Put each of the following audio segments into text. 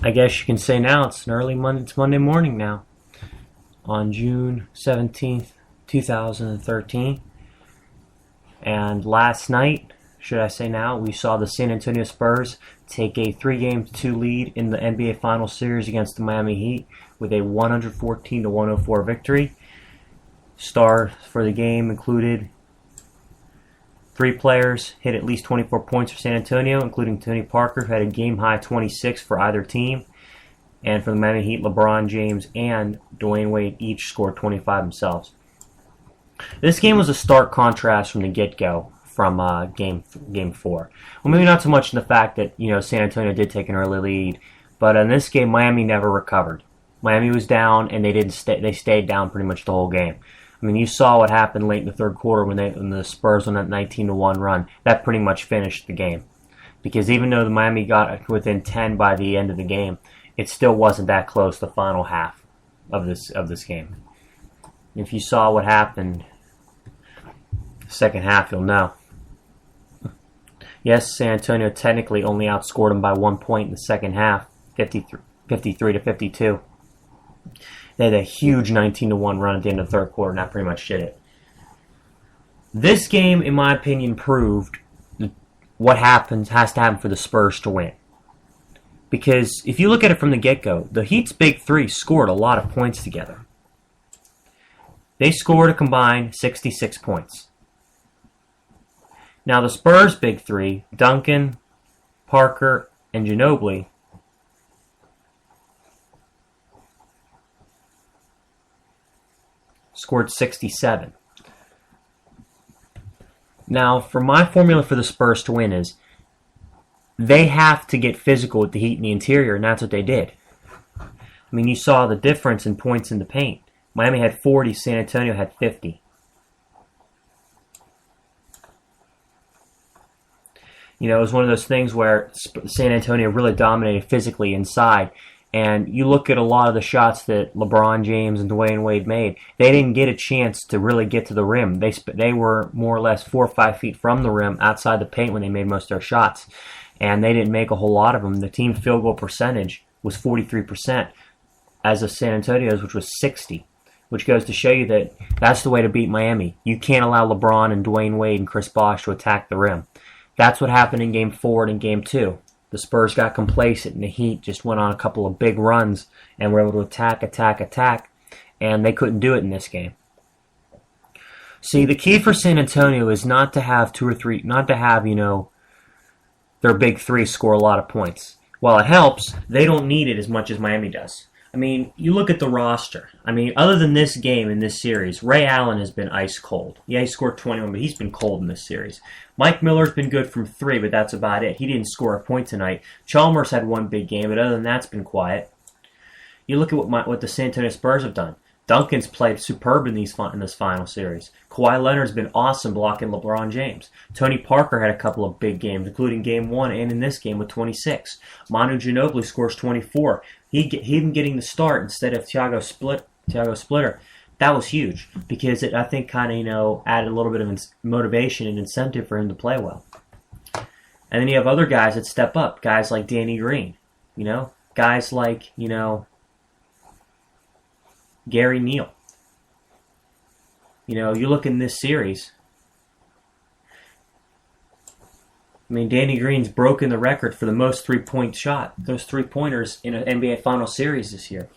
I guess you can say now it's an early Monday. It's Monday morning now, on June 17th, 2013. And last night, should I say now, we saw the San Antonio Spurs take a 3-2 lead in the NBA Finals series against the Miami Heat with a 114-104 victory. Stars for the game included 3 players hit at least 24 points for San Antonio, including Tony Parker, who had a game-high 26 for either team. And for the Miami Heat, LeBron James and Dwayne Wade each scored 25 themselves. This game was a stark contrast from the get-go from game 4. Well, maybe not so much in the fact that San Antonio did take an early lead, but in this game, Miami never recovered. Miami was down, and they stayed down pretty much the whole game. I mean, you saw what happened late in the third quarter when the Spurs on that 19-1 run. That pretty much finished the game, because even though the Miami got within 10 by the end of the game, it still wasn't that close the final half of this game. If you saw what happened second half, you'll know. Yes, San Antonio technically only outscored them by 1 point in the second half, 53-52. They had a huge 19-1 run at the end of the third quarter, and that pretty much did it. This game, in my opinion, proved what has to happen for the Spurs to win. Because if you look at it from the get-go, the Heat's big 3 scored a lot of points together. They scored a combined 66 points. Now the Spurs' big 3, Duncan, Parker, and Ginobili, scored 67. Now, for my formula for the Spurs to win is they have to get physical with the Heat in the interior, and that's what they did. I mean, you saw the difference in points in the paint. Miami had 40, San Antonio had 50. It was one of those things where San Antonio really dominated physically inside. And you look at a lot of the shots that LeBron James and Dwayne Wade made, they didn't get a chance to really get to the rim. They were more or less 4 or 5 feet from the rim outside the paint when they made most of their shots. And they didn't make a whole lot of them. The team field goal percentage was 43%, as of San Antonio's, which was 60%. Which goes to show you that that's the way to beat Miami. You can't allow LeBron and Dwayne Wade and Chris Bosh to attack the rim. That's what happened in Game 4 and in Game 2. The Spurs got complacent, and the Heat just went on a couple of big runs and were able to attack, and they couldn't do it in this game. See, the key for San Antonio is not to have their big 3 score a lot of points. While it helps, they don't need it as much as Miami does. I mean, you look at the roster. I mean, other than this game in this series, Ray Allen has been ice cold. Yeah, he scored 21, but he's been cold in this series. Mike Miller's been good from 3, but that's about it. He didn't score a point tonight. Chalmers had 1 big game, but other than that, it's been quiet. You look at what the San Antonio Spurs have done. Duncan's played superb in this final series. Kawhi Leonard's been awesome blocking LeBron James. Tony Parker had a couple of big games, including Game 1 and in this game with 26. Manu Ginobili scores 24. Him getting the start instead of Thiago Splitter, that was huge because it, I think, kind of added a little bit of motivation and incentive for him to play well. And then you have other guys that step up, guys like Danny Green, guys like Gary Neal. You look in this series. I mean, Danny Green's broken the record for the most those 3-pointers in an NBA Final Series this year.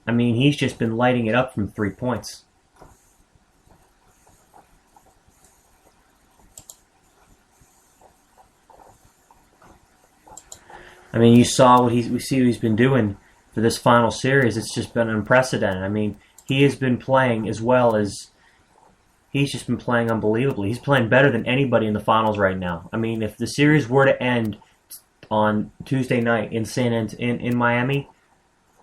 I mean, he's just been lighting it up from 3 points. I mean, you saw we see what he's been doing for this final series. It's just been unprecedented. I mean, he has been playing as well as he's just been playing unbelievably. He's playing better than anybody in the finals right now. I mean, if the series were to end on Tuesday night in Miami,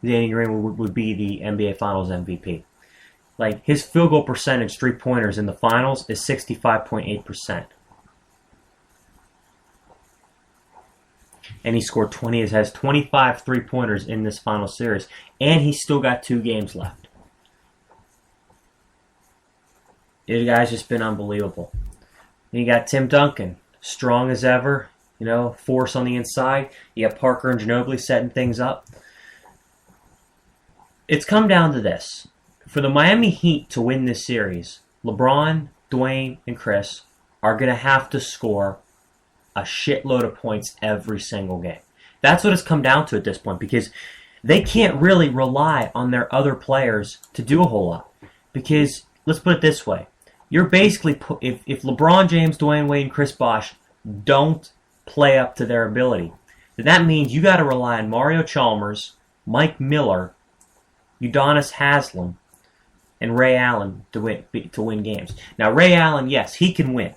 Danny Green would be the NBA Finals MVP. Like, his field goal percentage, 3-pointers in the finals, is 65.8%. And he scored has 25 3-pointers in this final series. And he's still got 2 games left. The guy's just been unbelievable. And you got Tim Duncan, strong as ever, force on the inside. You have Parker and Ginobili setting things up. It's come down to this. For the Miami Heat to win this series, LeBron, Dwayne, and Chris are going to have to score a shitload of points every single game. That's what it's come down to at this point, because they can't really rely on their other players to do a whole lot. Because, let's put it this way, you're basically, if LeBron James, Dwayne Wade, and Chris Bosh don't play up to their ability, then that means you got to rely on Mario Chalmers, Mike Miller, Udonis Haslem, and Ray Allen to win games. Now, Ray Allen, yes, he can win.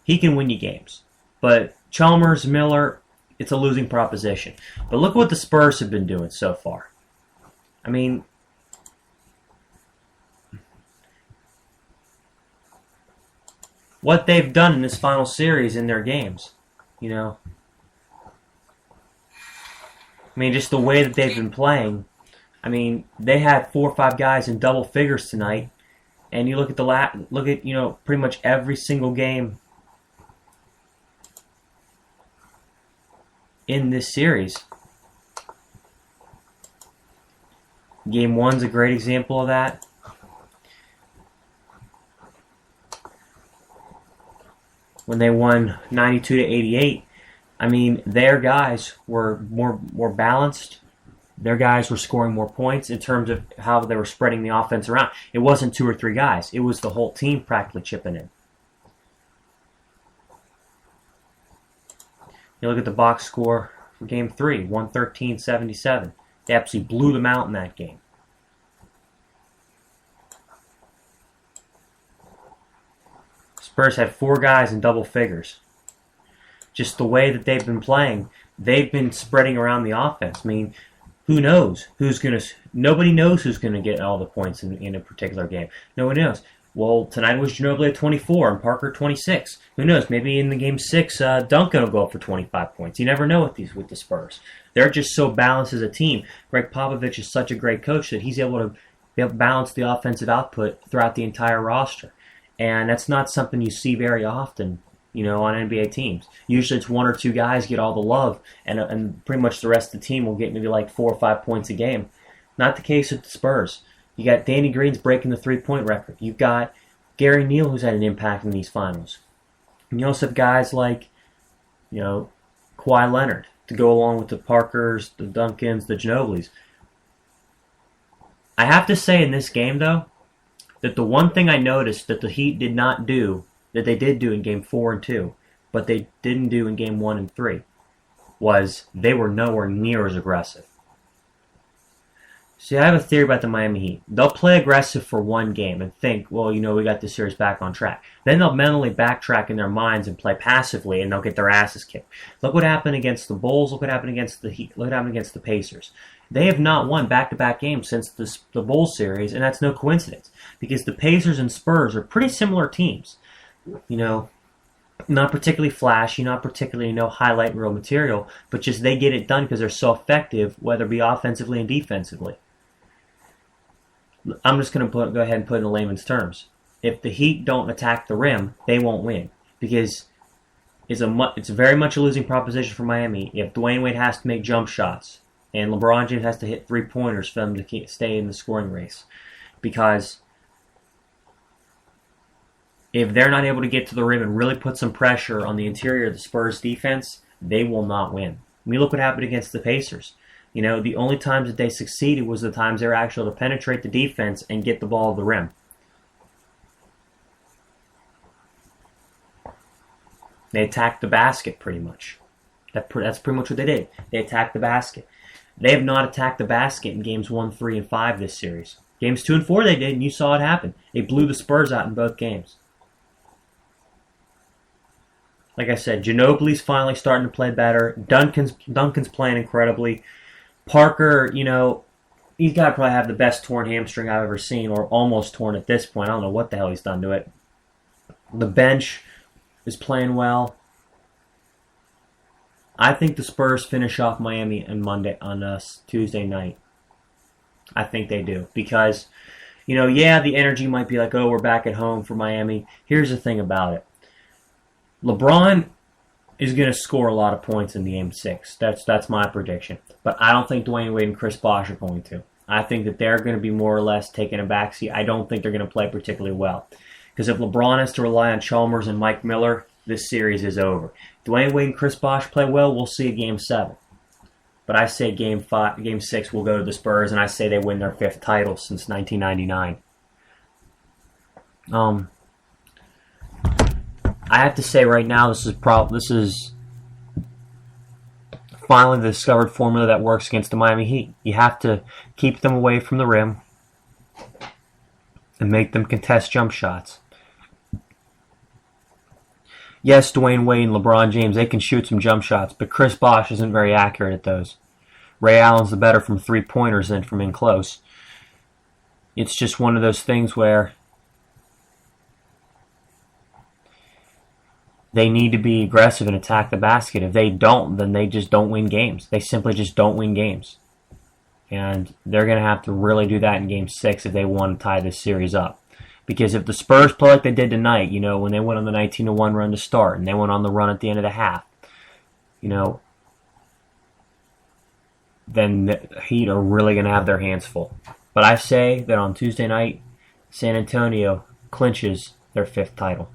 He can win you games. But Chalmers, Miller, it's a losing proposition. But look what the Spurs have been doing so far. I mean, what they've done in this final series in their games, I mean, just the way that they've been playing. I mean, they had 4 or 5 guys in double figures tonight, and you look at pretty much every single game in this series. Game 1's a great example of that. When they won 92-88, I mean, their guys were more balanced. Their guys were scoring more points in terms of how they were spreading the offense around. It wasn't 2 or 3 guys. It was the whole team practically chipping in. You look at the box score for Game 3, 113-77. They absolutely blew them out in that game. Spurs had 4 guys in double figures. Just the way that they've been playing, they've been spreading around the offense. I mean, who knows nobody knows who's going to get all the points in a particular game. No one knows. Well, tonight was Ginobili at 24 and Parker 26. Who knows? Maybe in the game 6, Duncan will go up for 25 points. You never know with the Spurs. They're just so balanced as a team. Greg Popovich is such a great coach that he's able to balance the offensive output throughout the entire roster. And that's not something you see very often, on NBA teams. Usually it's 1 or 2 guys get all the love, and pretty much the rest of the team will get maybe like 4 or 5 points a game. Not the case with the Spurs. You got Danny Green's breaking the 3-point record. You've got Gary Neal, who's had an impact in these finals. And you also have guys like, Kawhi Leonard to go along with the Parkers, the Duncans, the Ginobilis. I have to say in this game, though, that the one thing I noticed that the Heat did not do, that they did do in Game 4 and 2, but they didn't do in Game 1 and 3, was they were nowhere near as aggressive. See, I have a theory about the Miami Heat. They'll play aggressive for one game and think, well, we got this series back on track. Then they'll mentally backtrack in their minds and play passively, and they'll get their asses kicked. Look what happened against the Bulls. Look what happened against the Heat. Look what happened against the Pacers. They have not won back-to-back games since the Bulls series, and that's no coincidence, because the Pacers and Spurs are pretty similar teams. Not particularly flashy, not particularly highlight reel material, but just they get it done because they're so effective, whether it be offensively and defensively. I'm just going to go ahead and put it in layman's terms. If the Heat don't attack the rim, they won't win, because it's very much a losing proposition for Miami if Dwayne Wade has to make jump shots and LeBron James has to hit 3-pointers for them to stay in the scoring race. Because if they're not able to get to the rim and really put some pressure on the interior of the Spurs defense, they will not win. I mean, look what happened against the Pacers. The only times that they succeeded was the times they were actually able to penetrate the defense and get the ball to the rim. They attacked the basket pretty much. That's pretty much what they did. They attacked the basket. They have not attacked the basket in games 1, 3, and 5 this series. Games 2 and 4 they did, and you saw it happen. They blew the Spurs out in both games. Like I said, Ginobili's finally starting to play better. Duncan's playing incredibly. Parker, he's got to probably have the best torn hamstring I've ever seen, or almost torn at this point. I don't know what the hell he's done to it. The bench is playing well. I think the Spurs finish off Miami on Tuesday night. I think they do. Because, the energy might be like, oh, we're back at home for Miami. Here's the thing about it. LeBron is going to score a lot of points in the Game 6. That's my prediction. But I don't think Dwayne Wade and Chris Bosh are going to. I think that they're going to be more or less taking a backseat. I don't think they're going to play particularly well. Because if LeBron has to rely on Chalmers and Mike Miller, this series is over. Dwayne Wade and Chris Bosh play well, we'll see a Game 7. But I say Game 6 will go to the Spurs, and I say they win their 5th title since 1999. I have to say right now, this is finally the discovered formula that works against the Miami Heat. You have to keep them away from the rim and make them contest jump shots. Yes, Dwayne Wade and LeBron James, they can shoot some jump shots, but Chris Bosh isn't very accurate at those. Ray Allen's the better from three-pointers than from in close. It's just one of those things where they need to be aggressive and attack the basket. If they don't, then they just don't win games. They simply just don't win games. And they're going to have to really do that in Game 6 if they want to tie this series up. Because if the Spurs play like they did tonight, when they went on the 19-1 run to start, and they went on the run at the end of the half, then the Heat are really going to have their hands full. But I say that on Tuesday night, San Antonio clinches their 5th title.